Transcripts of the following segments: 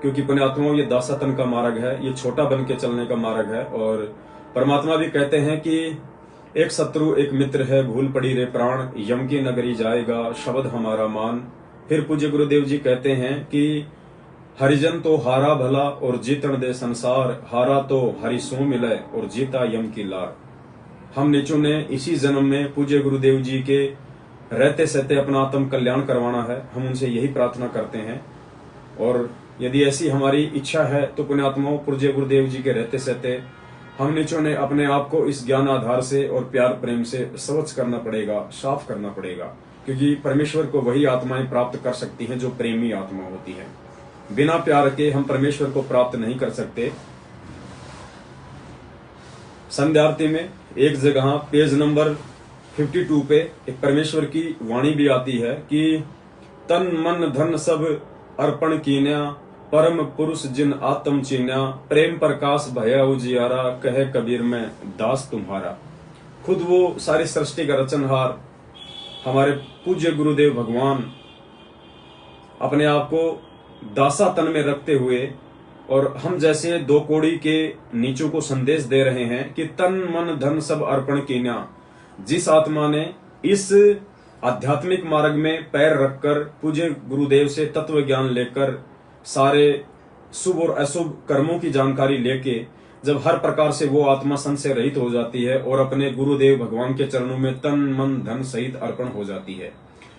क्योंकि पुण्यात्माओं ये दासातन का मार्ग है, ये छोटा बन के चलने का मार्ग है। और परमात्मा भी कहते हैं कि एक शत्रु एक मित्र है, भूल पड़ी रे प्राण, यम की नगरी जाएगा शब्द हमारा मान। फिर पूज्य गुरुदेव जी कहते हैं कि हरिजन तो हारा भला और जीतन दे संसार, हारा तो हरि सो मिले और जीता यम की लार। हम नीचों ने इसी जन्म में पूज्य गुरुदेव जी के रहते सहते अपना आत्म कल्याण करवाना है। हम उनसे यही प्रार्थना करते हैं, और यदि ऐसी हमारी इच्छा है तो पुण्यात्माओं पूज्य गुरुदेव जी के रहते सहते हम नीचों ने अपने आप को इस ज्ञान आधार से और प्यार प्रेम से स्वच्छ करना पड़ेगा, साफ करना पड़ेगा, क्योंकि परमेश्वर को वही आत्माएं प्राप्त कर सकती हैं जो प्रेमी आत्मा होती है। बिना प्यार के हम परमेश्वर को प्राप्त नहीं कर सकते। संध्या आरती में एक जगह पेज नंबर 52 पे एक परमेश्वर की वाणी भी आती है कि तन मन धन सब अर्पण कीन्या, परम पुरुष जिन आत्म चीन्या, प्रेम प्रकाश भया उजियारा, कहे कबीर में दास तुम्हारा। खुद वो सारी सृष्टि का रचनहार हमारे पूज्य गुरुदेव भगवान अपने आप को दासा तन में रखते हुए और हम जैसे दो कोड़ी के नीचों को संदेश दे रहे हैं कि तन मन धन सब अर्पण कीन्या। जिस आत्मा ने इस आध्यात्मिक मार्ग में पैर रखकर पूज्य गुरुदेव से तत्व ज्ञान लेकर सारे शुभ और अशुभ कर्मों की जानकारी लेके जब हर प्रकार से वो आत्मा संत से रहित हो जाती है और अपने गुरुदेव भगवान के चरणों में तन मन धन सहित अर्पण हो जाती है,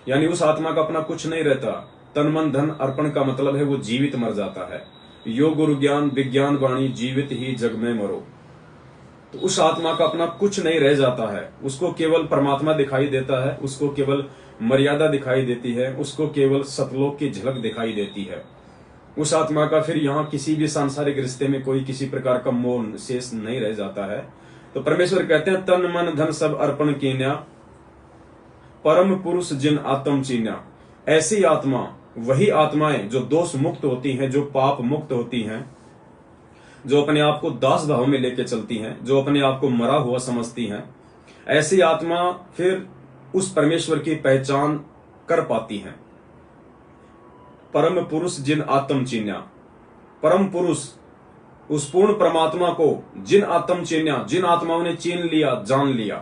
यानी उस आत्मा का अपना कुछ नहीं रहता। तन मन धन अर्पण का मतलब है वो जीवित मर जाता है। योग गुरु ज्ञान विज्ञान वाणी जीवित ही जग में मरो। तो उस आत्मा का अपना कुछ नहीं रह जाता है, उसको केवल परमात्मा दिखाई देता है, उसको केवल मर्यादा दिखाई देती है, उसको केवल सतलोक की झलक दिखाई देती है। उस आत्मा का फिर यहाँ किसी भी सांसारिक रिश्ते में कोई किसी प्रकार का मोह शेष नहीं रह जाता है। तो परमेश्वर कहते हैं तन मन धन सब अर्पण कीन्या, परम पुरुष जिन आत्म चीन्या। ऐसी आत्मा, वही आत्माएं जो दोष मुक्त होती हैं, जो पाप मुक्त होती हैं, जो अपने आप को दास भाव में लेके चलती हैं, जो अपने आप को मरा हुआ समझती हैं, ऐसी आत्मा फिर उस परमेश्वर की पहचान कर पाती हैं। परम पुरुष जिन आत्म चीन्या, परम पुरुष उस पूर्ण परमात्मा को जिन आत्म चीन्या, जिन आत्माओं ने चीन लिया, जान लिया।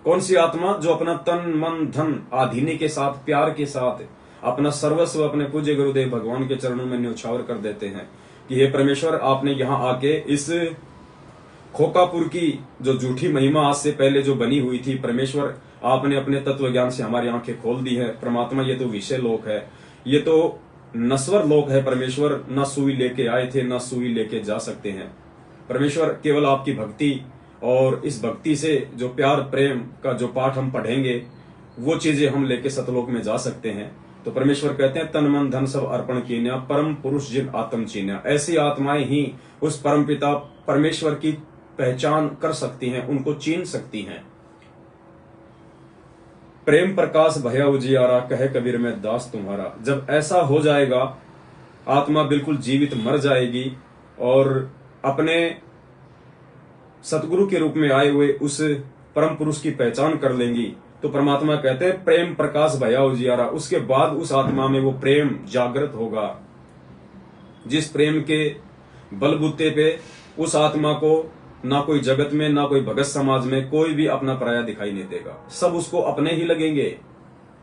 कौन सी आत्मा? जो अपना तन मन धन आधीनी के साथ, प्यार के साथ अपना सर्वस्व अपने पूज्य गुरुदेव भगवान के चरणों में न्यौछावर कर देते हैं कि हे परमेश्वर, आपने यहाँ आके इस खोकापुर की जो झूठी महिमा आज से पहले जो बनी हुई थी, परमेश्वर आपने अपने तत्व ज्ञान से हमारी आंखें खोल दी है। परमात्मा, ये तो विषय लोक है, ये तो नश्वर लोक है। परमेश्वर न सुई लेके आए थे, न सुई लेके जा सकते हैं। परमेश्वर, केवल आपकी भक्ति और इस भक्ति से जो प्यार प्रेम का जो पाठ हम पढ़ेंगे, वो चीजें हम लेके सतलोक में जा सकते हैं। तो परमेश्वर कहते हैं तन मन धन सब अर्पण कीन्या, परम पुरुष जिन आत्म चीन्या। ऐसी आत्माएं ही उस परम पिता परमेश्वर की पहचान कर सकती हैं, उनको चीन सकती हैं। प्रेम प्रकाश भया उजियारा, कहे कबीर में दास तुम्हारा। जब ऐसा हो जाएगा, आत्मा बिल्कुल जीवित मर जाएगी और अपने सतगुरु के रूप में आए हुए उस परम पुरुष की पहचान कर लेंगी। तो परमात्मा कहते हैं प्रेम प्रकाश भया उजियारा। उसके बाद उस आत्मा में वो प्रेम जागृत होगा, जिस प्रेम के बलबूते पे उस आत्मा को ना कोई जगत में, ना कोई भगत समाज में कोई भी अपना पराया दिखाई नहीं देगा। सब उसको अपने ही लगेंगे,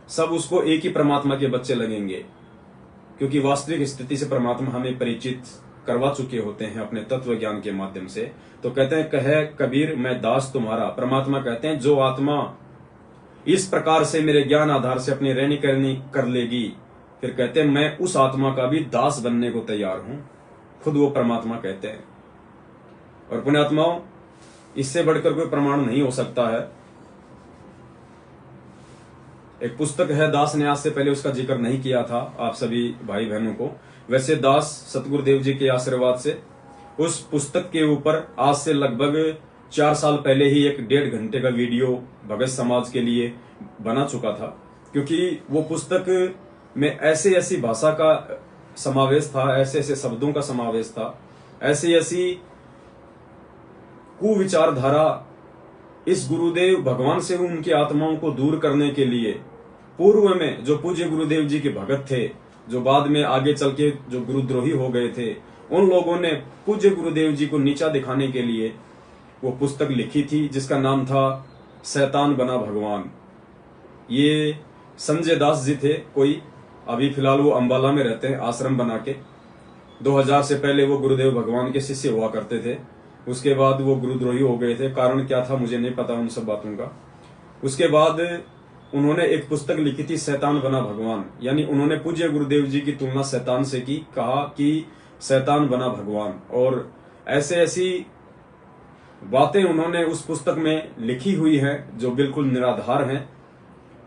सब उसको एक ही परमात्मा के बच्चे लगेंगे, क्योंकि वास्तविक स्थिति से परमात्मा हमें परिचित करवा चुके होते हैं अपने तत्व ज्ञान के माध्यम से। तो कहते हैं कहे कबीर मैं दास तुम्हारा। परमात्मा कहते हैं जो आत्मा इस प्रकार से मेरे ज्ञान आधार से अपनी रहनी करनी कर लेगी, फिर कहते हैं मैं उस आत्मा का भी दास बनने को तैयार हूं। खुद वो परमात्मा कहते हैं। और पुण्यात्माओं, इससे बढ़कर कोई प्रमाण नहीं हो सकता है। एक पुस्तक है दास ने, आज से पहले उसका जिक्र नहीं किया था आप सभी भाई बहनों को। वैसे दास सतगुरुदेव जी के आशीर्वाद से उस पुस्तक के ऊपर आज से लगभग 4 साल पहले ही एक 1.5 घंटे का वीडियो भगत समाज के लिए बना चुका था, क्योंकि वो पुस्तक में ऐसी भाषा का समावेश था, ऐसे शब्दों का समावेश था, ऐसी कुविचारधारा इस गुरुदेव भगवान से उनकी आत्माओं को दूर करने के लिए पूर्व में जो पूज्य गुरुदेव जी के भगत थे, जो बाद में आगे चल के जो गुरुद्रोही हो गए थे, उन लोगों ने पूज्य गुरुदेव जी को नीचा दिखाने के लिए वो पुस्तक लिखी थी, जिसका नाम था शैतान बना भगवान। ये संजय दास जी थे कोई, अभी फिलहाल वो अंबाला में रहते हैं आश्रम बना के। 2000 से पहले वो गुरुदेव भगवान के शिष्य हुआ करते थे। उसके बाद वो गुरुद्रोही हो गए थे, कारण क्या था मुझे नहीं पता उन सब बातों का। उसके बाद उन्होंने एक पुस्तक लिखी थी शैतान बना भगवान, यानी उन्होंने पूज्य गुरुदेव जी की तुलना शैतान से की, कहा कि शैतान बना भगवान। और ऐसे ऐसी बातें उन्होंने उस पुस्तक में लिखी हुई हैं जो बिल्कुल निराधार हैं,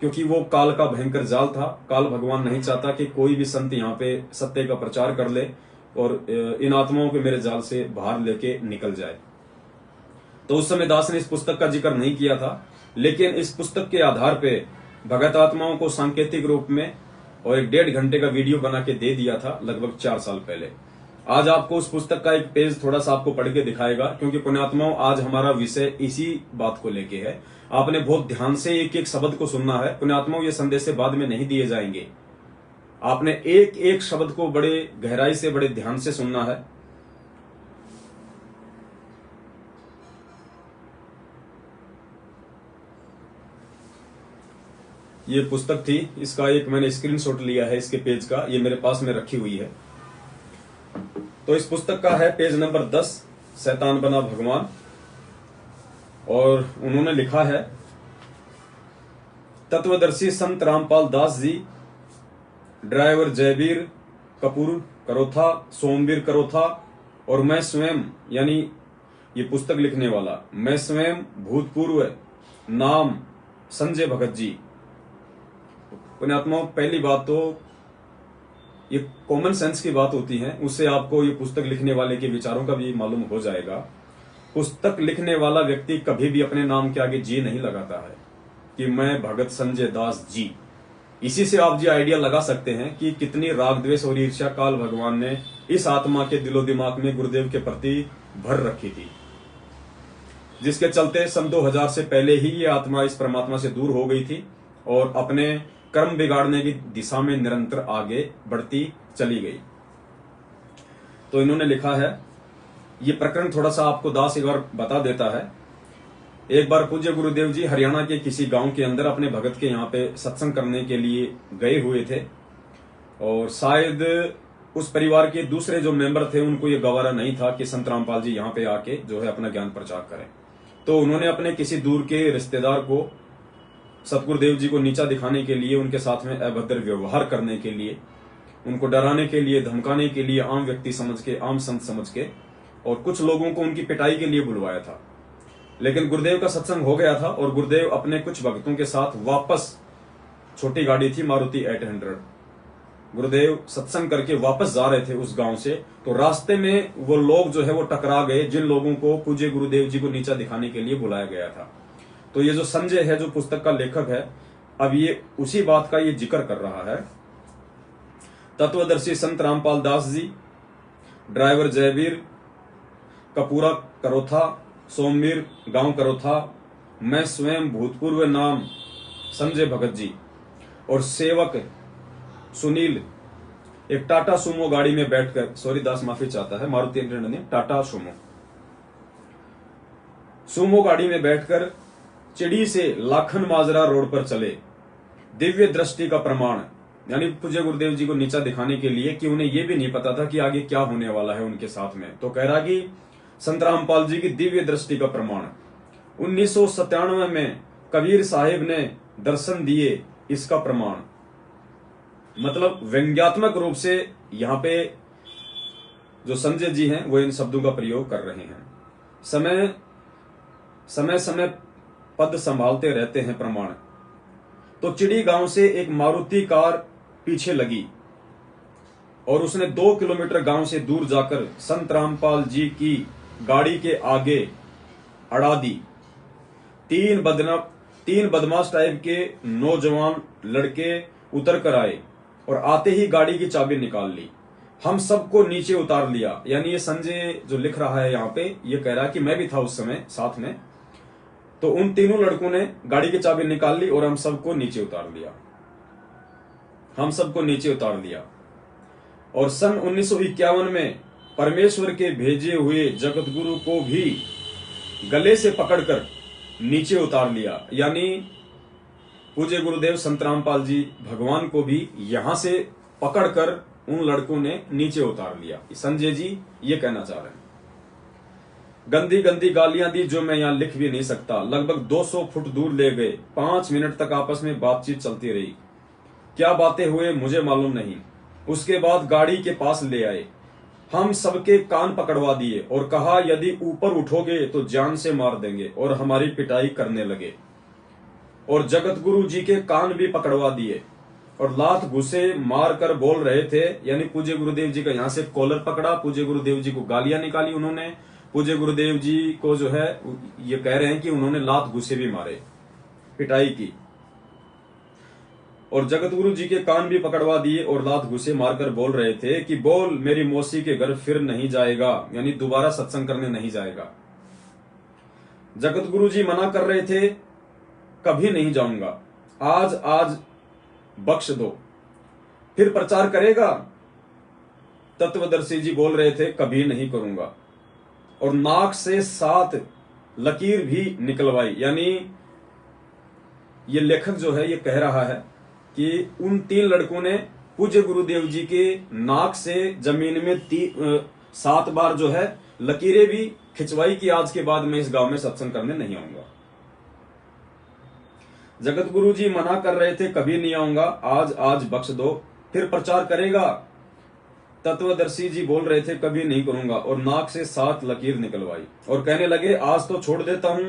क्योंकि वो काल का भयंकर जाल था। काल भगवान नहीं चाहता कि कोई भी संत यहाँ पे सत्य का प्रचार कर ले और इन आत्माओं के मेरे जाल से बाहर लेके निकल जाए। तो उस समय दास ने इस पुस्तक का जिक्र नहीं किया था, लेकिन इस पुस्तक के आधार पे भगत आत्माओं को सांकेतिक रूप में और 1.5 घंटे का वीडियो बना के दे दिया था लगभग 4 साल पहले। आज आपको उस पुस्तक का एक पेज थोड़ा सा आपको पढ़ के दिखाएगा, क्योंकि पुण्यात्माओं आज हमारा विषय इसी बात को लेके है। आपने बहुत ध्यान से एक एक शब्द को सुनना है। पुण्यात्माओं ये संदेश बाद में नहीं दिए जाएंगे, आपने एक एक शब्द को बड़े गहराई से बड़े ध्यान से सुनना है। ये पुस्तक थी, इसका एक मैंने स्क्रीनशॉट लिया है इसके पेज का, ये मेरे पास में रखी हुई है। तो इस पुस्तक का है पेज नंबर 10, शैतान बना भगवान। और उन्होंने लिखा है, तत्वदर्शी संत रामपाल दास जी, ड्राइवर जयवीर कपूर करोथा, सोमवीर करोथा और मैं स्वयं, यानी ये पुस्तक लिखने वाला मैं स्वयं, भूतपूर्व नाम संजय भगत जी। पुण्यात्माओं पहली बात तो ये कॉमन सेंस की बात होती है, उससे आपको ये पुस्तक लिखने वाले के विचारों का भी मालूम हो जाएगा। पुस्तक लिखने वाला व्यक्ति कभी भी अपने नाम के आगे जी नहीं लगाता है कि मैं भगत संजय दास जी। इसी से आप जी आइडिया लगा सकते हैं कि कितनी राग द्वेष और ईर्ष्या काल भगवान ने इस आत्मा के दिलो दिमाग में गुरुदेव के प्रति भर रखी थी, जिसके चलते सन 2000 से पहले ही ये आत्मा इस परमात्मा से दूर हो गई थी और अपने कर्म बिगाड़ने की दिशा में निरंतर आगे बढ़ती चली गई। तो इन्होंने लिखा है, ये प्रकरण थोड़ा सा आपको दास एक बार बता देता है। एक बार पूज्य गुरुदेव जी हरियाणा के किसी गांव के अंदर अपने भगत के यहाँ पे सत्संग करने के लिए गए हुए थे, और शायद उस परिवार के दूसरे जो मेंबर थे उनको ये गवारा नहीं था कि संत रामपाल जी यहाँ पे आके जो है अपना ज्ञान प्रचार करें। तो उन्होंने अपने किसी दूर के रिश्तेदार को सतगुरुदेव जी को नीचा दिखाने के लिए, उनके साथ में अभद्र व्यवहार करने के लिए, उनको डराने के लिए, धमकाने के लिए, आम व्यक्ति समझ के, आम संत समझ के, और कुछ लोगों को उनकी पिटाई के लिए बुलवाया था। लेकिन गुरुदेव का सत्संग हो गया था और गुरुदेव अपने कुछ भक्तों के साथ वापस, छोटी गाड़ी थी मारुति 800, गुरुदेव सत्संग करके वापस जा रहे थे उस गांव से। तो रास्ते में वो लोग जो है वो टकरा गए जिन लोगों को पूज्य गुरुदेव जी को नीचा दिखाने के लिए बुलाया गया था। तो ये जो संजय है, जो पुस्तक का लेखक है, अब ये उसी बात का ये जिक्र कर रहा है। तत्वदर्शी संत रामपाल दास जी, ड्राइवर जयवीर कपूरा करोथा, सोमवीर गांव करोथा, मैं स्वयं भूतपूर्व नाम संजय भगत जी और सेवक सुनील एक टाटा सुमो गाड़ी में बैठकर, सॉरी दास माफी चाहता है, मारुति 800 ने टाटा सुमो गाड़ी में बैठकर चिड़ी से लाखन माजरा रोड पर चले। दिव्य दृष्टि का प्रमाण, यानी पूज्य गुरुदेव जी को नीचा दिखाने के लिए कि उन्हें यह भी नहीं पता था कि आगे क्या होने वाला है उनके साथ में। तो कह रहा कि संत रामपाल जी की दिव्य दृष्टि का प्रमाण 1997 में कबीर साहिब ने दर्शन दिए, इसका प्रमाण। मतलब व्यंग्यात्मक रूप से यहाँ पे जो संजय जी हैं वो इन शब्दों का प्रयोग कर रहे हैं। समय समय पद संभालते रहते हैं प्रमाण। तो चिड़ी गांव से एक मारुति कार पीछे लगी और उसने 2 किलोमीटर गांव से दूर जाकर संत रामपाल जी की गाड़ी के आगे अड़ा दी। 3 बदमाश टाइप के नौजवान लड़के उतर कर आए और आते ही गाड़ी की चाबी निकाल ली, हम सबको नीचे उतार लिया। यानी ये संजय जो लिख रहा है यहाँ पे, ये कह रहा है कि मैं भी था उस समय साथ में। तो उन तीनों लड़कों ने गाड़ी की चाबी निकाल ली और हम सबको नीचे उतार लिया, हम सबको नीचे उतार लिया। और सन 1951 में परमेश्वर के भेजे हुए जगत गुरु को भी गले से पकड़कर नीचे उतार लिया। यानी पूज्य गुरुदेव संत रामपाल जी भगवान को भी यहां से पकड़कर उन लड़कों ने नीचे उतार लिया। संजय जी ये कहना चाह रहे हैं। गंदी गंदी गालियां दी जो मैं यहां लिख भी नहीं सकता। लगभग 200 फुट दूर ले गए। 5 मिनट तक आपस में बातचीत चलती रही। क्या बातें हुए मुझे मालूम नहीं। उसके बाद गाड़ी के पास ले आए। हम सबके कान पकड़वा दिए और कहा यदि ऊपर उठोगे तो जान से मार देंगे, और हमारी पिटाई करने लगे। और जगत गुरु जी के कान भी पकड़वा दिए और लात घुसे मार कर बोल रहे थे। यानी पूज्य गुरुदेव जी का यहां से कॉलर पकड़ा, पूज्य गुरुदेव जी को गालियां निकाली उन्होंने। पूज्य गुरुदेव जी को जो है ये कह रहे हैं कि उन्होंने लात घुसे भी मारे, पिटाई की। और जगत गुरु जी के कान भी पकड़वा दिए और लात घुसे मारकर बोल रहे थे कि बोल मेरी मौसी के घर फिर नहीं जाएगा, यानी दोबारा सत्संग करने नहीं जाएगा। जगत गुरु जी मना कर रहे थे, कभी नहीं जाऊंगा, आज बख्श दो, फिर प्रचार करेगा। तत्वदर्शी जी बोल रहे थे कभी नहीं करूंगा। और नाक से 7 लकीर भी निकलवाई। यानी ये लेखक जो है ये कह रहा है कि उन 3 लड़कों ने पूज्य गुरुदेव जी के नाक से जमीन में 7 बार जो है लकीरें भी खिंचवाई कि आज के बाद मैं इस गांव में सत्संग करने नहीं आऊंगा। जगत गुरु जी मना कर रहे थे कभी नहीं आऊंगा, आज बख्श दो, फिर प्रचार करेगा। तत्वदर्शी जी बोल रहे थे कभी नहीं करूंगा, और नाक से 7 लकीर निकलवाई और कहने लगे आज तो छोड़ देता हूं,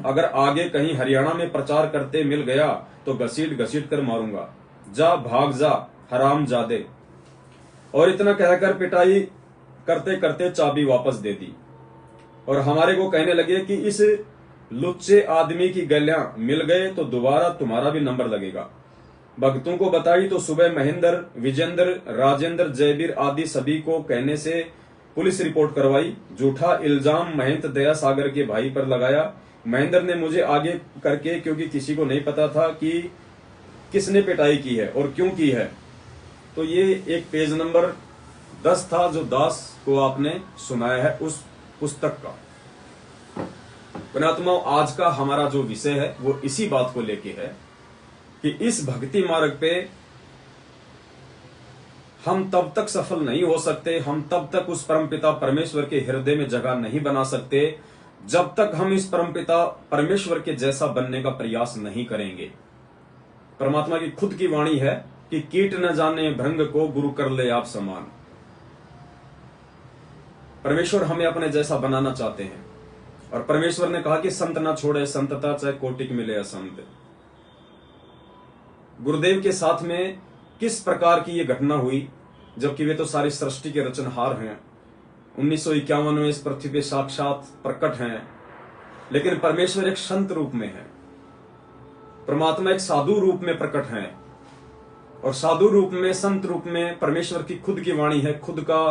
अगर आगे कहीं हरियाणा में प्रचार करते मिल गया तो घसीट कर मारूंगा, जा भाग जा हराम जादे। और इतना कहकर पिटाई करते करते चाबी वापस दे दी और हमारे को कहने लगे कि इस लुच्चे आदमी की गलियां मिल गए तो दोबारा तुम्हारा भी नंबर लगेगा। भक्तों को बताई तो सुबह महेंद्र, विजेंद्र, राजेंद्र, जयवीर आदि सभी को कहने से पुलिस रिपोर्ट करवाई। झूठा इल्जाम महंत दया सागर के भाई पर लगाया। महेंद्र ने मुझे आगे करके, क्योंकि किसी को नहीं पता था कि किसने पिटाई की है और क्यों की है। तो ये एक पेज नंबर 10 था जो दास को आपने सुनाया है उस पुस्तक का। पुण्यात्मा, आज का हमारा जो विषय है वो इसी बात को लेके है कि इस भक्ति मार्ग पे हम तब तक सफल नहीं हो सकते, हम तब तक उस परमपिता परमेश्वर के हृदय में जगह नहीं बना सकते जब तक हम इस परमपिता परमेश्वर के जैसा बनने का प्रयास नहीं करेंगे। परमात्मा की खुद की वाणी है कि कीट न जाने भृंग को गुरु कर ले आप समान। परमेश्वर हमें अपने जैसा बनाना चाहते हैं और परमेश्वर ने कहा कि संत ना छोड़े संतता, चाहे कोटिक मिले असंत। गुरुदेव के साथ में किस प्रकार की ये घटना हुई, जबकि वे तो सारी सृष्टि के रचनहार हैं, 1951 में इस पृथ्वी पे साक्षात प्रकट हैं, लेकिन परमेश्वर एक संत रूप में है, परमात्मा एक साधु रूप में प्रकट है। और साधु रूप में, संत रूप में परमेश्वर की खुद की वाणी है, खुद का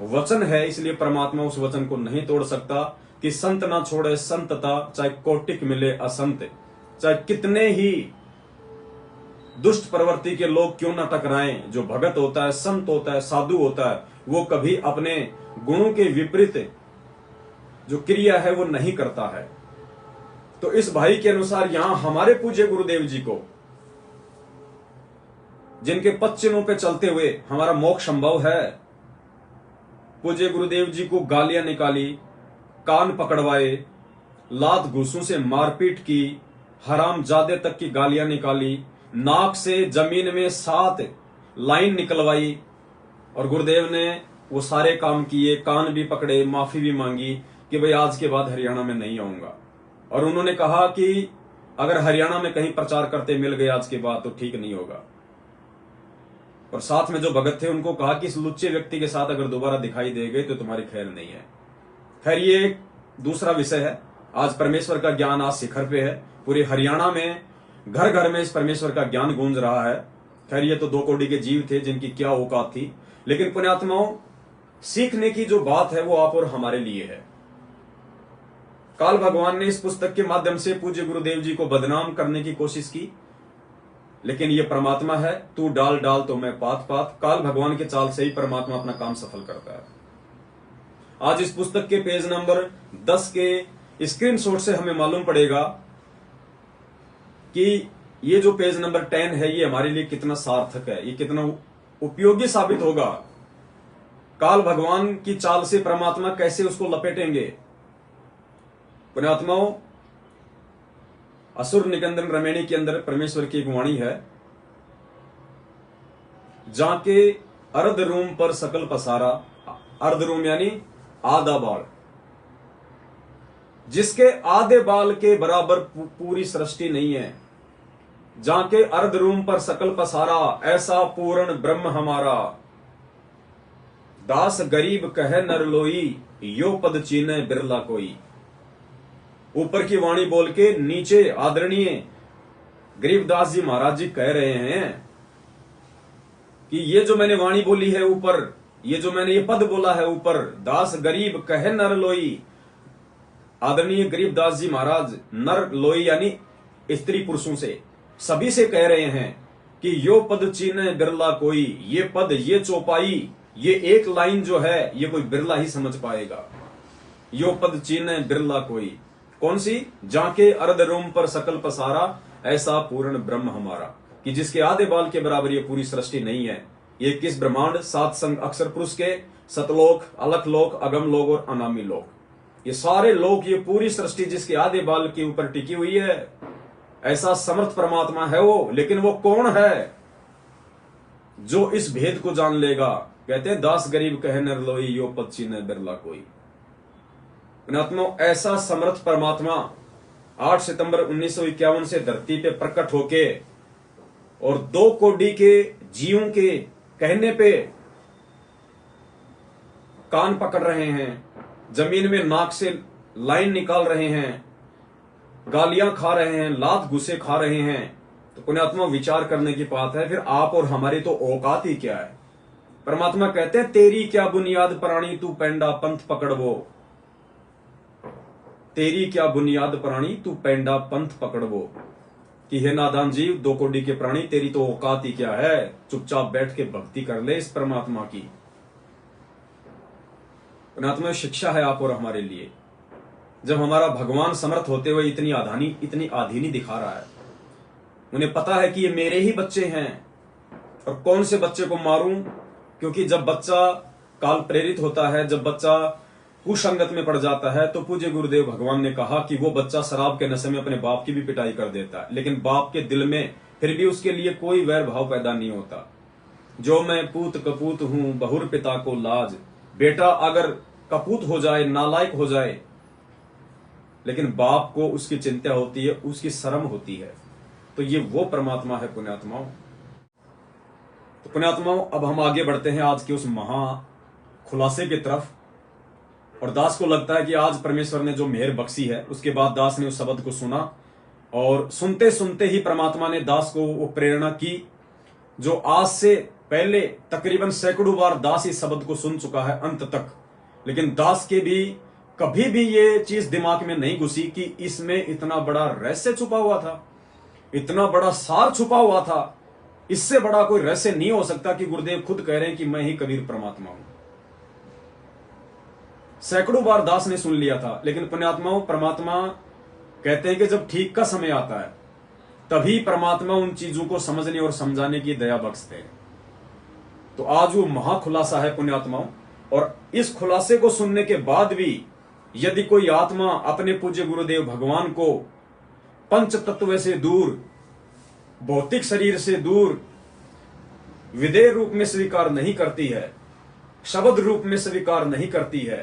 वचन है। इसलिए परमात्मा उस वचन को नहीं तोड़ सकता कि संत ना छोड़े संतता, चाहे कोटिक मिले असंत। चाहे कितने ही दुष्ट प्रवृत्ति के लोग क्यों ना टकराएं, जो भगत होता है, संत होता है, साधु होता है, वो कभी अपने गुणों के विपरीत जो क्रिया है वो नहीं करता है। तो इस भाई के अनुसार यहां हमारे पूज्य गुरुदेव जी को, जिनके पद चिन्हों पे चलते हुए हमारा मोक्ष संभव है, पूज्य गुरुदेव जी को गालियां निकाली, कान पकड़वाए, लात घूसों से मारपीट की, हराम जादे तक की गालियां निकाली, नाक से जमीन में 7 लाइन निकलवाई, और गुरुदेव ने वो सारे काम किए, कान भी पकड़े, माफी भी मांगी कि भाई आज के बाद हरियाणा में नहीं आऊंगा। और उन्होंने कहा कि अगर हरियाणा में कहीं प्रचार करते मिल गए आज के बाद तो ठीक नहीं होगा। और साथ में जो भगत थे उनको कहा कि इस लुच्चे व्यक्ति के साथ अगर दोबारा दिखाई दे गए तो तुम्हारी खैर नहीं है। खैर ये एक दूसरा विषय है। आज परमेश्वर का ज्ञान आज शिखर पे है, पूरे हरियाणा में घर घर में इस परमेश्वर का ज्ञान गूंज रहा है। खैर ये तो 2 कौड़ी के जीव थे जिनकी क्या औकात थी, लेकिन पुण्यात्माओं सीखने की जो बात है वो आप और हमारे लिए है। काल भगवान ने इस पुस्तक के माध्यम से पूज्य गुरुदेव जी को बदनाम करने की कोशिश की, लेकिन ये परमात्मा है, तू डाल डाल तो मैं पात पात। काल भगवान के चाल से ही परमात्मा अपना काम सफल करता है। आज इस पुस्तक के पेज नंबर 10 के स्क्रीनशॉट से हमें मालूम पड़ेगा कि ये जो पेज नंबर 10 है ये हमारे लिए कितना सार्थक है, ये कितना उपयोगी साबित होगा। काल भगवान की चाल से परमात्मा कैसे उसको लपेटेंगे। पुण्यात्माओं, असुर निकंदन रमेणी के अंदर परमेश्वर की एक वाणी है, जाके अर्ध रूम पर सकल पसारा। अर्ध रूम यानी आधा बाल, जिसके आधे बाल के बराबर पूरी सृष्टि नहीं है। जाके अर्ध रूम पर सकल पसारा, ऐसा पूर्ण ब्रह्म हमारा। दास गरीब कहे नर लोई, यो पद चीने बिरला कोई। ऊपर की वाणी बोल के नीचे आदरणीय गरीबदास जी महाराज जी कह रहे हैं कि ये जो मैंने वाणी बोली है ऊपर, ये जो मैंने ये पद बोला है ऊपर, दास गरीब कहे नर लोई। आदरणीय गरीबदास जी महाराज नर लोई यानी स्त्री पुरुषों से, सभी से कह रहे हैं कि यो पद चीने बिरला कोई। ये पद, ये चौपाई, ये एक लाइन जो है ये कोई बिरला ही समझ पाएगा। यो पद चीने बिरला कोई। कौन सी? जाके अर्ध रोम पर सकल पसारा, ऐसा पूर्ण ब्रह्म हमारा। कि जिसके आधे बाल के बराबर ये पूरी सृष्टि नहीं है। ये 21 ब्रह्मांड, 7 संग अक्षर पुरुष के, सतलोक, अलख लोक, अगम लोक और अनामी लोक, ये सारे लोक, ये पूरी सृष्टि जिसके आधे बाल के ऊपर टिकी हुई है। ऐसा समर्थ परमात्मा है वो। लेकिन वो कौन है जो इस भेद को जान लेगा? कहते हैं दास गरीब कहे नर लोई, यो पद चीने बिरला कोई। ऐसा समर्थ परमात्मा 8 सितंबर 1951 से धरती पे प्रकट होके और 2 कोटि के जीवों के कहने पे कान पकड़ रहे हैं, जमीन में नाक से लाइन निकाल रहे हैं, गालियां खा रहे हैं, लात घुसे खा रहे हैं। तो पुण्यात्मा विचार करने की बात है, फिर आप और हमारी तो औकात ही क्या है। परमात्मा कहते हैं तेरी क्या बुनियाद प्राणी तू पेंडा पंथ पकड़वो। तेरी क्या बुनियाद प्राणी तू पेंडा पंथ पकड़वो। कि हे नादान जीव, 2 कोटि के प्राणी, तेरी तो औकात ही क्या है। चुपचाप बैठ के भक्ति कर ले इस परमात्मा की। पुण्यात्मा शिक्षा है आप और हमारे लिए। जब हमारा भगवान समर्थ होते हुए इतनी आधीनी दिखा रहा है, उन्हें पता है कि ये मेरे ही बच्चे हैं और कौन से बच्चे को मारूं। क्योंकि जब बच्चा काल प्रेरित होता है, जब बच्चा कुसंगत में पड़ जाता है, तो पूज्य गुरुदेव भगवान ने कहा कि वो बच्चा शराब के नशे में अपने बाप की भी पिटाई कर देता है, लेकिन बाप के दिल में फिर भी उसके लिए कोई वैर भाव पैदा नहीं होता। जो मैं पूत कपूत हूं बहुर पिता को लाज। बेटा अगर कपूत हो जाए, नालायक हो जाए, लेकिन बाप को उसकी चिंता होती है, उसकी शर्म होती है। तो ये वो परमात्मा है पुण्यात्माओं। तो पुण्यात्माओं, अब हम आगे बढ़ते हैं आज के उस महा खुलासे की तरफ। और दास को लगता है कि आज परमेश्वर ने जो मेहर बख्शी है, उसके बाद दास ने उस शब्द को सुना और सुनते सुनते ही परमात्मा ने दास को वो प्रेरणा की जो आज से पहले तकरीबन सैकड़ों बार दास इस शब्द को सुन चुका है अंत तक। लेकिन दास के भी कभी भी ये चीज दिमाग में नहीं घुसी कि इसमें इतना बड़ा रहस्य छुपा हुआ था, इतना बड़ा सार छुपा हुआ था। इससे बड़ा कोई रहस्य नहीं हो सकता कि गुरुदेव खुद कह रहे हैं कि मैं ही कबीर परमात्मा हूं। सैकड़ों बार दास ने सुन लिया था, लेकिन पुण्यात्माओं, परमात्मा कहते हैं कि जब ठीक का समय आता है तभी परमात्मा उन चीजों को समझने और समझाने की दया बख्शते हैं। तो आज वो महाखुलासा है पुण्यात्माओं। और इस खुलासे को सुनने के बाद भी यदि कोई आत्मा अपने पूज्य गुरुदेव भगवान को पंच तत्व से दूर, भौतिक शरीर से दूर, विदेह रूप में स्वीकार नहीं करती है, शब्द रूप में स्वीकार नहीं करती है,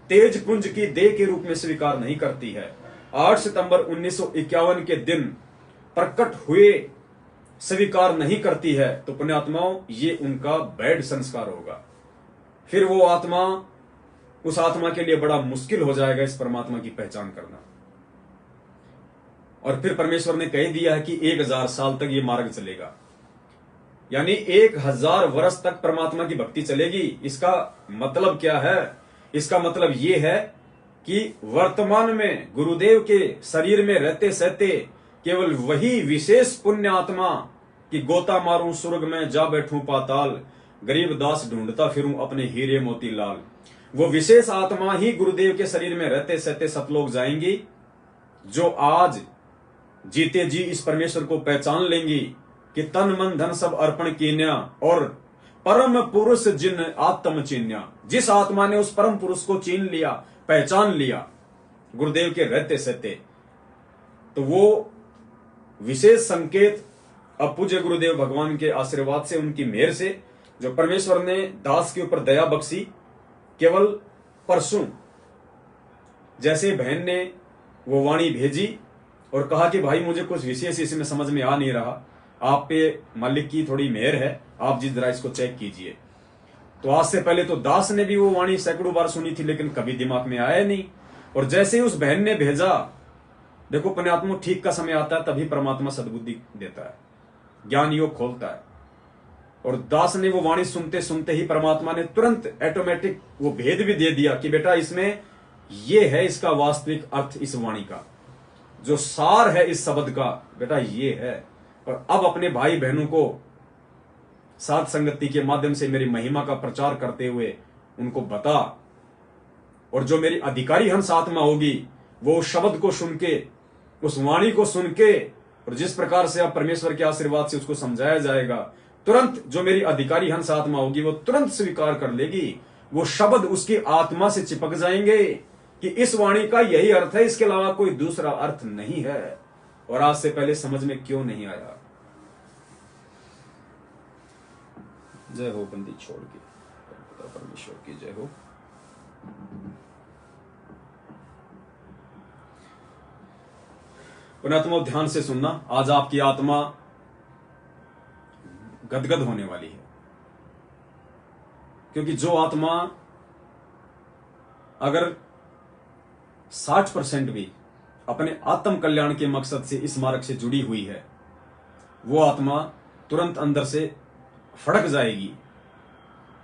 तेज पुंज की देह के रूप में स्वीकार नहीं करती है, 8 सितंबर 1951 के दिन प्रकट हुए स्वीकार नहीं करती है, तो पुण्यात्माओं ये उनका बैड संस्कार होगा। फिर वो आत्मा, उस आत्मा के लिए बड़ा मुश्किल हो जाएगा इस परमात्मा की पहचान करना। और फिर परमेश्वर ने कह दिया है कि 1000 साल तक ये मार्ग चलेगा, यानी 1000 वर्ष तक परमात्मा की भक्ति चलेगी। इसका मतलब क्या है? इसका मतलब ये है कि वर्तमान में गुरुदेव के शरीर में रहते सहते केवल वही विशेष पुण्य आत्मा, कि गोता मारूं स्वर्ग में जा बैठूं पाताल, गरीब दास ढूंढता फिरूं अपने हीरे मोती लाल। वो विशेष आत्मा ही गुरुदेव के शरीर में रहते सहते सतलोक जाएंगी, जो आज जीते जी इस परमेश्वर को पहचान लेंगी कि तन मन धन सब अर्पण कीन्या और परम पुरुष जिन आत्म चिन्या। जिस आत्मा ने उस परम पुरुष को चीन लिया, पहचान लिया गुरुदेव के रहते सहते, तो वो विशेष संकेत अब पूज्य गुरुदेव भगवान के आशीर्वाद से, उनकी मेहर से, जो परमेश्वर ने दास के ऊपर दया बख्शी, केवल परसों जैसे बहन ने वो वाणी भेजी और कहा कि भाई मुझे कुछ विशेष इसमें समझ में आ नहीं रहा, आप पे मालिक की थोड़ी मेहर है, आप जी जरा इसको चेक कीजिए। तो आज से पहले तो दास ने भी वो वाणी सैकड़ों बार सुनी थी, लेकिन कभी दिमाग में आया नहीं। और जैसे ही उस बहन ने भेजा, देखो पुण्यात्मा, ठीक का समय आता है तभी परमात्मा सद्बुद्धि देता है, ज्ञान योग खोलता है। और दास ने वो वाणी सुनते सुनते ही परमात्मा ने तुरंत ऑटोमेटिक वो भेद भी दे दिया कि बेटा इसमें ये है, इसका वास्तविक अर्थ, इस वाणी का जो सार है इस शब्द का, बेटा ये है। और अब अपने भाई बहनों को साध संगति के माध्यम से मेरी महिमा का प्रचार करते हुए उनको बता, और जो मेरी अधिकारी हंस आत्मा होगी वो उस शब्द को सुन के, उस वाणी को सुन के, और जिस प्रकार से अब परमेश्वर के आशीर्वाद से उसको समझाया जाएगा, तुरंत जो मेरी अधिकारी हंस आत्मा होगी वो तुरंत स्वीकार कर लेगी। वो शब्द उसकी आत्मा से चिपक जाएंगे कि इस वाणी का यही अर्थ है, इसके अलावा कोई दूसरा अर्थ नहीं है। और आज से पहले समझ में क्यों नहीं आया? जय हो बंदी छोड़ के, परमेश्वर की जय हो। पुण्यात्मा ध्यान से सुनना, आज आपकी आत्मा गदगद होने वाली है, क्योंकि जो आत्मा अगर 60% भी अपने आत्म कल्याण के मकसद से इस मार्ग से जुड़ी हुई है, वो आत्मा तुरंत अंदर से फड़क जाएगी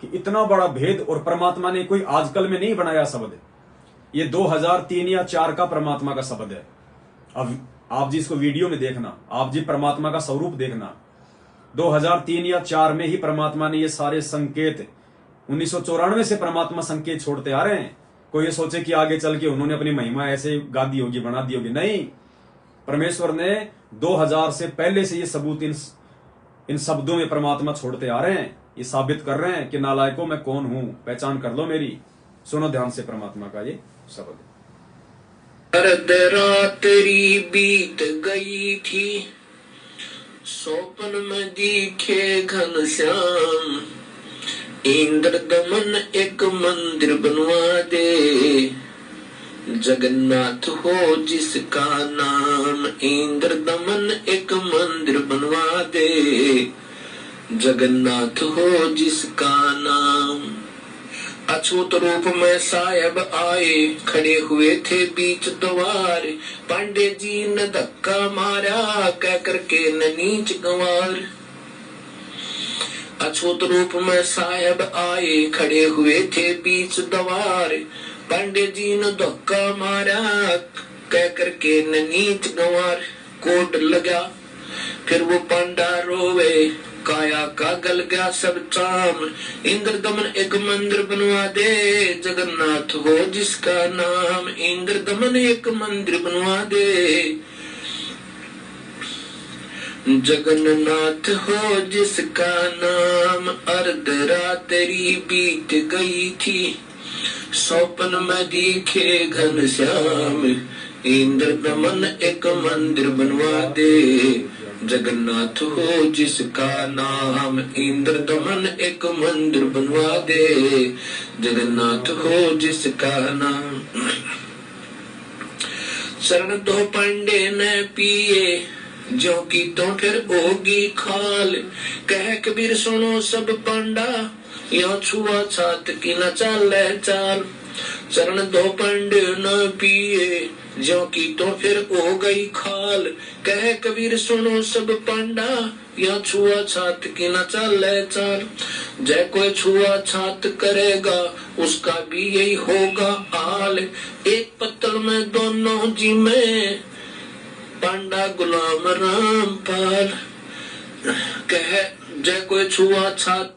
कि इतना बड़ा भेद, और परमात्मा ने कोई आजकल में नहीं बनाया शब्द, ये 2003 या 4 का परमात्मा का शब्द है। अब आप जी इसको वीडियो में देखना, आप जी परमात्मा का स्वरूप देखना। 2003 या 4 में ही परमात्मा ने ये सारे संकेत, 1994 से परमात्मा संकेत छोड़ते आ रहे हैं। कोई ये सोचे कि आगे चल के उन्होंने अपनी महिमा ऐसे गा दी होगी, बना दी होगी, नहीं। परमेश्वर ने 2000 से पहले से ये सबूत इन शब्दों में परमात्मा छोड़ते आ रहे हैं। ये साबित कर रहे हैं कि नालायकों मैं कौन हूं, पहचान कर लो मेरी। सुनो ध्यान से परमात्मा का ये शब्द। अर्धरात्रि बीत गई थी, स्वप्न में दिखे घनश्याम, इंद्र दमन एक मंदिर बनवा दे, जगन्नाथ हो जिसका नाम। इंद्र दमन एक मंदिर बनवा दे, जगन्नाथ हो जिसका नाम। अछूत रूप में साहेब आए, खड़े हुए थे बीच द्वार, पांडे जी ने धक्का मारा, कह करके न नीच गंवार। अछूत रूप में साहेब आए, खड़े हुए थे बीच द्वार, पांडे जी ने धक्का मारा, कह करके न नीच गंवार। कोट लगा फिर वो पांडा रोवे, काया का गल गया सब चाम। इंद्र दमन एक मंदिर बनवा दे, जगन्नाथ हो जिसका नाम। इंद्र दमन एक मंदिर बनवा दे, जगन्नाथ हो जिसका नाम। अर्धरात्रि बीत गई थी, स्वप्न में दिखे घनश्याम, इंद्र दमन एक मंदिर बनवा दे, जगन्नाथ हो जिसका नाम। इंद्र दमन एक मंदिर बनवा दे, जगन्नाथ हो जिसका नाम। शरण दो पांडे ने पिए, जो की तो फिर होगी खाल, कह कबीर सुनो सब पांडा, यो छुआ छात की न चाले चाल। चरण दो पांडे न पिए, जो की तो फिर हो गई खाल, कह कबीर सुनो सब पांडा, या छुआ छात की न चाले चाल। जय कोई छुआ छात करेगा, उसका भी यही होगा हाल। एक पत्तल में दोनों जी में, पांडा गुलाम रामपाल। कह जय कोई छुआ छात।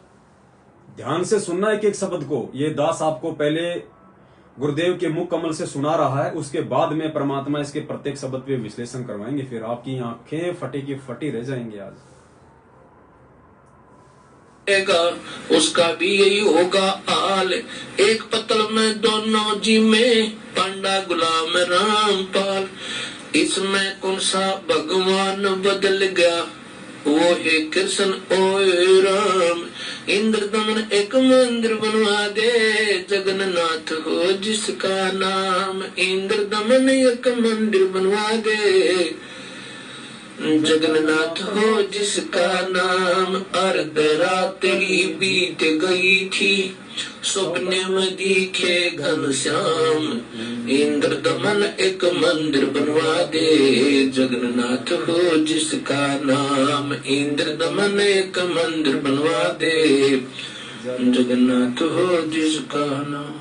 ध्यान से सुनना एक एक शब्द को। ये दास आपको पहले गुरुदेव के मुख कमल से सुना रहा है, उसके बाद में परमात्मा इसके प्रत्येक शब्द पे विश्लेषण करवाएंगे, फिर आपकी आंखें फटी की फटी रह जाएंगे। आज उसका भी यही होगा हाल, एक पतल में दोनों जी में, पांडा गुलाम रामपाल। इसमें कौन सा भगवान बदल गया, वो है कृष्ण ओए राम। इंद्र दमन एक मंदिर बनवा दे, जगन्नाथ हो जिसका नाम। इंद्र दमन एक मंदिर बनवा दे, जगन्नाथ हो जिसका नाम। अर्धरात्रि बीत गई थी, सपने में दिखे घनश्याम। इंद्र दमन एक मंदिर बनवा दे, जगन्नाथ हो जिसका नाम। इंद्र दमन एक मंदिर बनवा दे, जगन्नाथ हो जिसका नाम।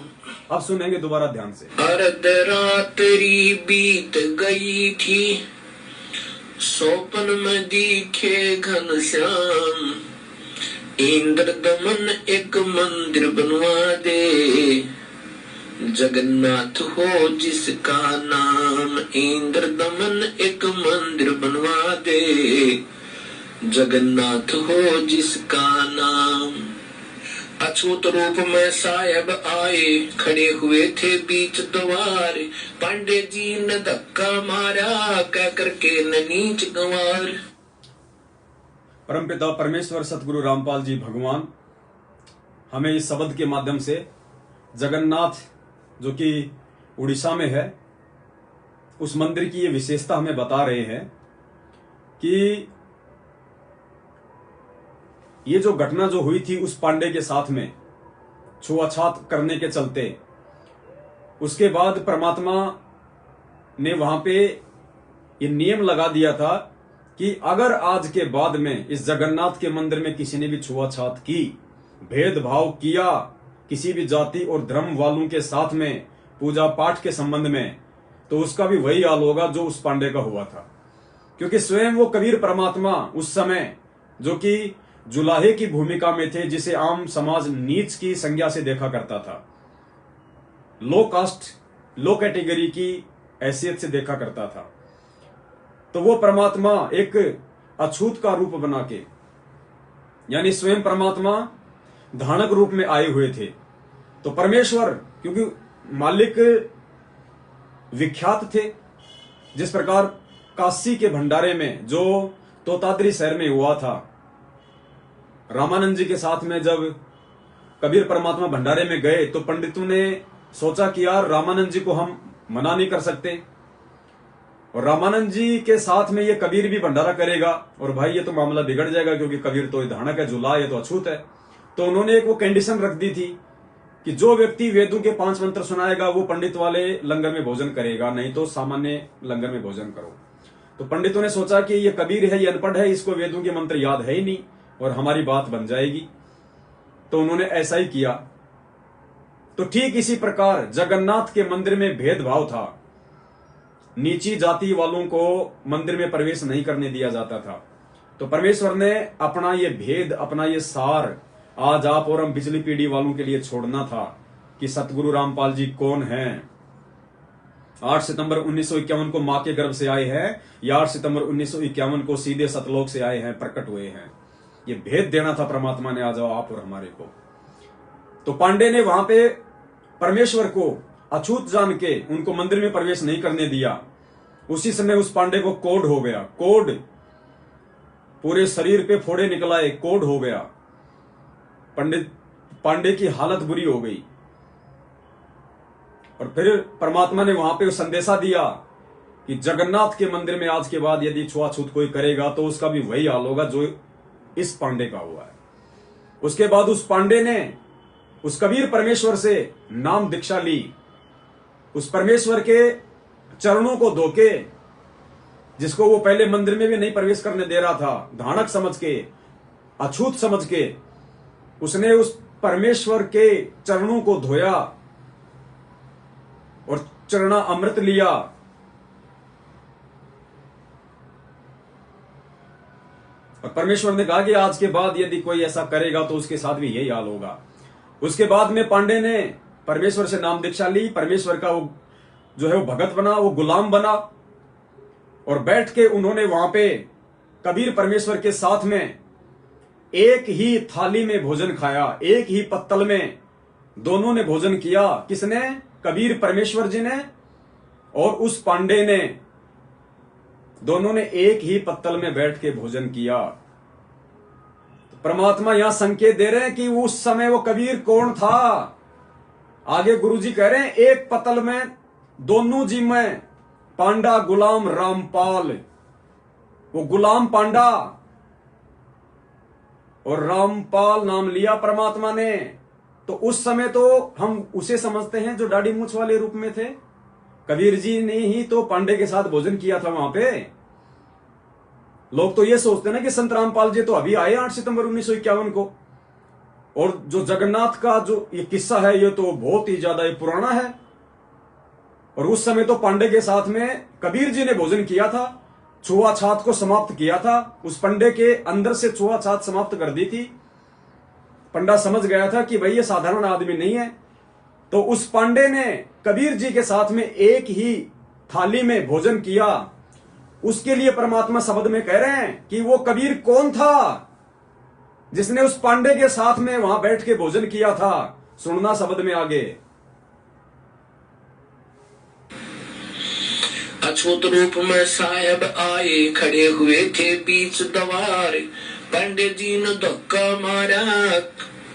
अब सुनेंगे दोबारा ध्यान से। अर्धरात्रि बीत गई थी, सोपन में दिखे घनश्याम। इंद्र दमन एक मंदिर बनवा दे, जगन्नाथ हो जिसका नाम। इंद्र दमन एक मंदिर बनवा दे, जगन्नाथ हो जिसका नाम। अछूत रूप में साहेब आए, खड़े हुए थे बीच द्वार। पांडे जी ने धक्का मारा, कह करके न नीच गंवार। परमपिता परमेश्वर सतगुरु रामपाल जी भगवान हमें इस शब्द के माध्यम से जगन्नाथ जो कि उड़ीसा में है, उस मंदिर की ये विशेषता हमें बता रहे हैं कि ये जो घटना जो हुई थी उस पांडे के साथ में छुआछात करने के चलते, उसके बाद परमात्मा ने वहां पे ये नियम लगा दिया था कि अगर आज के बाद में इस जगन्नाथ के मंदिर में किसी ने भी छुआछात की, भेदभाव किया किसी भी जाति और धर्म वालों के साथ में पूजा पाठ के संबंध में, तो उसका भी वही हाल होगा जो उस पांडे का हुआ था। क्योंकि स्वयं वो कबीर परमात्मा उस समय जो कि जुलाहे की भूमिका में थे, जिसे आम समाज नीच की संज्ञा से देखा करता था, लो कास्ट लो कैटेगरी की हैसियत से देखा करता था, तो वो परमात्मा एक अछूत का रूप बना के, यानी स्वयं परमात्मा धानक रूप में आए हुए थे। तो परमेश्वर क्योंकि मालिक विख्यात थे, जिस प्रकार काशी के भंडारे में जो तोताद्री शहर में हुआ था, रामानंद जी के साथ में जब कबीर परमात्मा भंडारे में गए तो पंडितों ने सोचा कि यार रामानंद जी को हम मना नहीं कर सकते, और रामानंद जी के साथ में ये कबीर भी भंडारा करेगा और भाई ये तो मामला बिगड़ जाएगा, क्योंकि कबीर तो धानक है, जुला ये तो अछूत है। तो उन्होंने एक वो कंडीशन रख दी थी कि जो व्यक्ति वेदों के 5 मंत्र सुनाएगा वो पंडित वाले लंगर में भोजन करेगा, नहीं तो सामान्य लंगर में भोजन करो। तो पंडितों ने सोचा कि ये कबीर है, ये अनपढ़ है, इसको वेदों के मंत्र याद है ही नहीं और हमारी बात बन जाएगी। तो उन्होंने ऐसा ही किया। तो ठीक इसी प्रकार जगन्नाथ के मंदिर में भेदभाव था, नीची जाति वालों को मंदिर में प्रवेश नहीं करने दिया जाता था। तो परमेश्वर ने अपना ये भेद, अपना ये सार आज आप और हम बिजली पीढ़ी वालों के लिए छोड़ना था कि सतगुरु रामपाल जी कौन हैं। 8 सितंबर 1951 को मां के गर्भ से आए हैं, या 8 सितंबर 1951 को सीधे सतलोक से आए हैं, प्रकट हुए हैं। ये भेद देना था परमात्मा ने आज आप और हमारे को। तो पांडे ने वहां पे परमेश्वर को अछूत जान के उनको मंदिर में प्रवेश नहीं करने दिया। उसी समय उस पांडे को कोढ़ हो गया, कोढ़ पूरे शरीर पे फोड़े निकलाए, कोढ़ हो गया। पांडे की हालत बुरी हो गई। और फिर परमात्मा ने वहां पे संदेशा दिया कि जगन्नाथ के मंदिर में आज के बाद यदि छुआछूत कोई करेगा तो उसका भी वही हाल होगा जो इस पांडे का हुआ है। उसके बाद उस पांडे ने उस कबीर परमेश्वर से नाम दीक्षा ली, उस परमेश्वर के चरणों को धोके, जिसको वो पहले मंदिर में भी नहीं प्रवेश करने दे रहा था, धानक समझ के, अछूत समझ के, उसने उस परमेश्वर के चरणों को धोया और चरणा अमृत लिया। और परमेश्वर ने कहा कि आज के बाद यदि कोई ऐसा करेगा तो उसके साथ भी यही हाल होगा। उसके बाद में पांडे ने परमेश्वर से नाम दीक्षा ली, परमेश्वर का वो जो है वो भगत बना, वो गुलाम बना, और बैठ के उन्होंने वहां पे कबीर परमेश्वर के साथ में एक ही थाली में भोजन खाया, एक ही पत्तल में दोनों ने भोजन किया। किसने? कबीर परमेश्वर जी ने और उस पांडे ने, दोनों ने एक ही पत्तल में बैठ के भोजन किया। परमात्मा यहां संकेत दे रहे हैं कि उस समय वो कबीर कौन था। आगे गुरुजी कह रहे हैं एक पत्तल में दोनों जी में पांडा गुलाम रामपाल। वो गुलाम पांडा और रामपाल नाम लिया परमात्मा ने। तो उस समय तो हम उसे समझते हैं जो दाढ़ी मूछ वाले रूप में थे। कबीर जी ने ही तो पांडे के साथ भोजन किया था वहां पे। लोग तो ये सोचते हैं ना कि संत रामपाल जी तो अभी आए 8 सितंबर 1951 को, और जो जगन्नाथ का जो ये किस्सा है ये तो बहुत ही ज्यादा पुराना है। और उस समय तो पांडे के साथ में कबीर जी ने भोजन किया था, छुआछात को समाप्त किया था, उस पंडे के अंदर से छुआछात समाप्त कर दी थी। पंडा समझ गया था कि भाई ये साधारण आदमी नहीं है। तो उस पांडे ने कबीर जी के साथ में एक ही थाली में भोजन किया। उसके लिए परमात्मा शब्द में कह रहे हैं कि वो कबीर कौन था जिसने उस पांडे के साथ में वहां बैठ के भोजन किया था। सुनना शब्द में आगे। अछूत रूप में साहेब आए, खड़े हुए थे बीच दवार। पंडित जी ने धक्का मारा,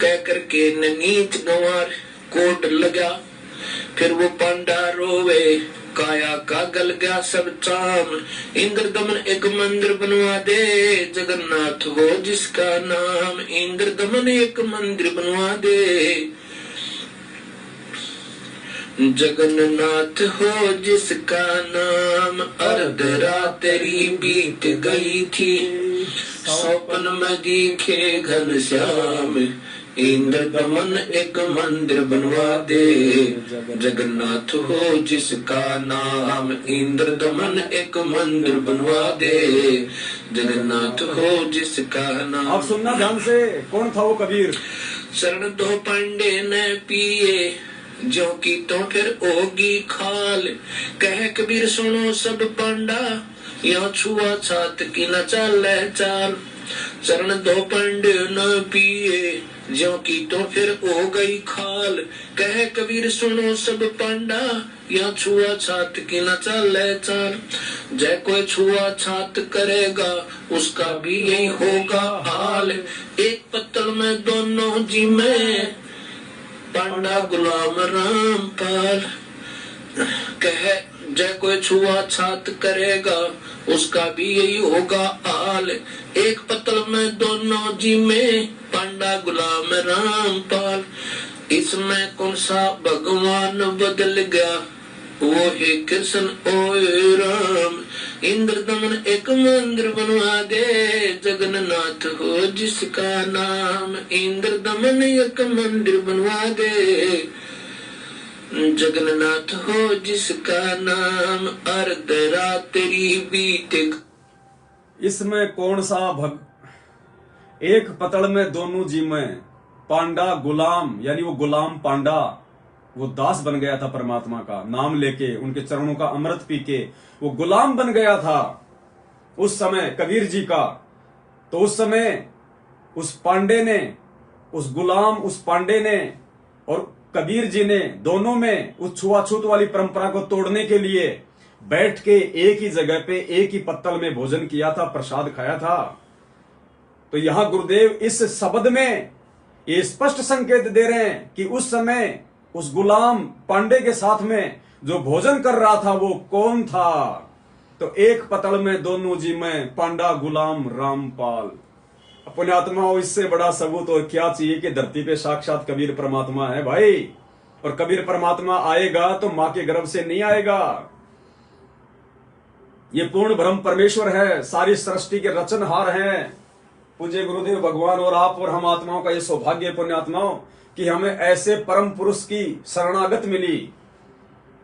कह करके नीच गंवार। कोट लगा फिर वो पंडा रोवे, काया का गल गया सब चाम। इंद्र दमन एक मंदिर बनवा दे, जगन्नाथ हो जिसका नाम। इंद्र दमन एक मंदिर बनवा दे, जगन्नाथ हो जिसका नाम। अर्ध रात तेरी बीत गई थी, स्वप्न में दिखे घनश्याम। इंद्र दमन एक मंदिर बनवा दे, जगन्नाथ हो जिसका नाम। इंद्र दमन एक मंदिर बनवा दे, जगन्नाथ हो जिसका नाम। अब सुनना ध्यान से, कौन था वो कबीर? शरण दो पंडे ने पिए, जो की तो फिर होगी खाल। कह कबीर सुनो सब पांडा, यहाँ छुआ छात की न चाले चाल। चरण दो पंडे न पिए, जो की तो फिर हो गई खाल। कह कबीर सुनो सब पांडा, यहाँ छुआ छात की न चाले चाल। जय कोई छुआ छात करेगा, उसका भी यही होगा हाल। एक पत्तल में दोनों जी में, पांडा गुलाम रामपाल। कह जय कोई छुआ छात करेगा, उसका भी यही होगा हाल। एक पत्तल में दोनों जी में, पांडा गुलाम रामपाल। इसमें कौन सा भगवान बदल गया, वो है कृष्ण ओए राम। इंद्र दमन एक मंदिर बनवा दे, जगन्नाथ हो जिसका नाम। इंद्र दमन एक मंदिर बनवा दे, जगन्नाथ हो जिसका नाम। अर्ध रात तेरी बीते। इसमें कौन सा एक पतड़ में दोनों जी में, पांडा गुलाम, यानी वो गुलाम पांडा वो दास बन गया था परमात्मा का नाम लेके, उनके चरणों का अमृत पी के वो गुलाम बन गया था उस समय कबीर जी का। तो उस समय उस पांडे ने, उस गुलाम उस पांडे ने और कबीर जी ने, दोनों में उस छुआछूत वाली परंपरा को तोड़ने के लिए बैठ के एक ही जगह पे एक ही पत्तल में भोजन किया था, प्रसाद खाया था। तो यहां गुरुदेव इस शब्द में ये स्पष्ट संकेत दे रहे हैं कि उस समय उस गुलाम पांडे के साथ में जो भोजन कर रहा था वो कौन था। तो एक पतल में दोनों जी में, पांडा गुलाम रामपाल। अपने आत्माओं, इससे बड़ा सबूत और क्या चाहिए कि धरती पे साक्षात कबीर परमात्मा है भाई। और कबीर परमात्मा आएगा तो मां के गर्भ से नहीं आएगा। ये पूर्ण ब्रह्म परमेश्वर है, सारी सृष्टि के रचनहार हैं पूज्य गुरुदेव भगवान। और आप और हम आत्माओं का ये सौभाग्य पुण्यात्माओं कि हमें ऐसे परम पुरुष की शरणागत मिली।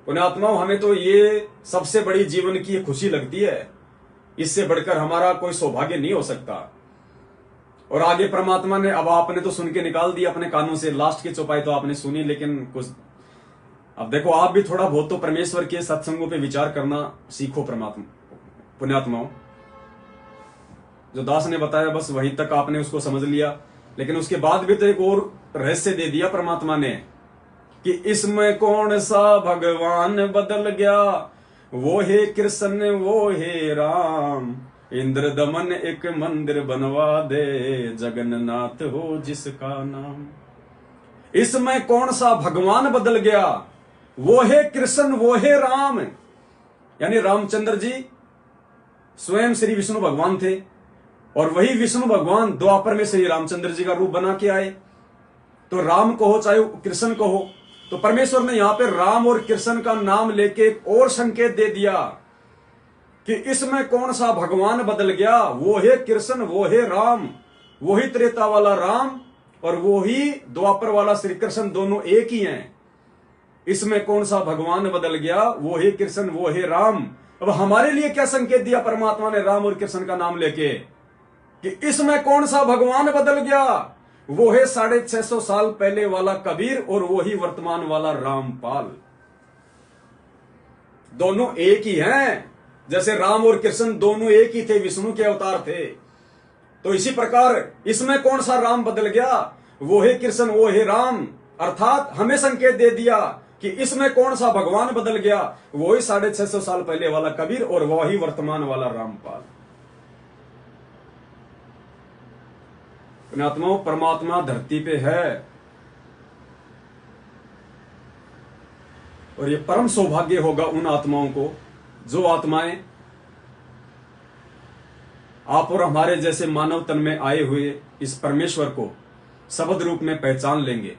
पुण्यात्माओं, हमें तो ये सबसे बड़ी जीवन की खुशी लगती है, इससे बढ़कर हमारा कोई सौभाग्य नहीं हो सकता। और आगे परमात्मा ने, अब आपने तो सुन के निकाल दिया अपने कानों से, लास्ट की चौपाई तो आपने सुनी, लेकिन कुछ अब देखो, आप भी थोड़ा बहुत तो परमेश्वर के सत्संगों पे विचार करना सीखो। परमात्मा पुण्यात्माओं, जो दास ने बताया बस वहीं तक आपने उसको समझ लिया, लेकिन उसके बाद भी तो एक और रहस्य दे दिया परमात्मा ने कि इसमें कौन सा भगवान बदल गया, वो है कृष्ण वो है राम, इंद्र दमन एक मंदिर बनवा दे, जगन्नाथ हो जिसका नाम। इसमें कौन सा भगवान बदल गया, वो है कृष्ण वो है राम। यानी रामचंद्र जी स्वयं श्री विष्णु भगवान थे, और वही विष्णु भगवान द्वापर में श्री रामचंद्र जी का रूप बना के आए। तो राम कहो चाहे कृष्ण कहो, तो परमेश्वर ने यहां पे राम और कृष्ण का नाम लेके एक और संकेत दे दिया कि इसमें कौन सा भगवान बदल गया, वो है कृष्ण वो है राम, वही त्रेता वाला राम और वही द्वापर वाला श्री कृष्ण, दोनों एक ही हैं। इसमें कौन सा भगवान बदल गया, वो है कृष्ण वो है राम। अब हमारे लिए क्या संकेत दिया परमात्मा ने राम और कृष्ण का नाम लेके कि इसमें कौन सा भगवान बदल गया, वो है 650 साल पहले वाला कबीर और वो ही वर्तमान वाला रामपाल। दोनों एक ही हैं, जैसे राम और कृष्ण दोनों एक ही थे, विष्णु के अवतार थे। तो इसी प्रकार इसमें कौन सा राम बदल गया, वो है कृष्ण वो है राम। अर्थात हमें संकेत दे दिया कि इसमें कौन सा भगवान बदल गया, वो ही 650 साल पहले वाला कबीर और वही वर्तमान वाला रामपाल। पुण्यात्माओं, परमात्मा धरती पे है, और ये परम सौभाग्य होगा उन आत्माओं को जो आत्माएं आप और हमारे जैसे मानव तन में आए हुए इस परमेश्वर को शब्द रूप में पहचान लेंगे।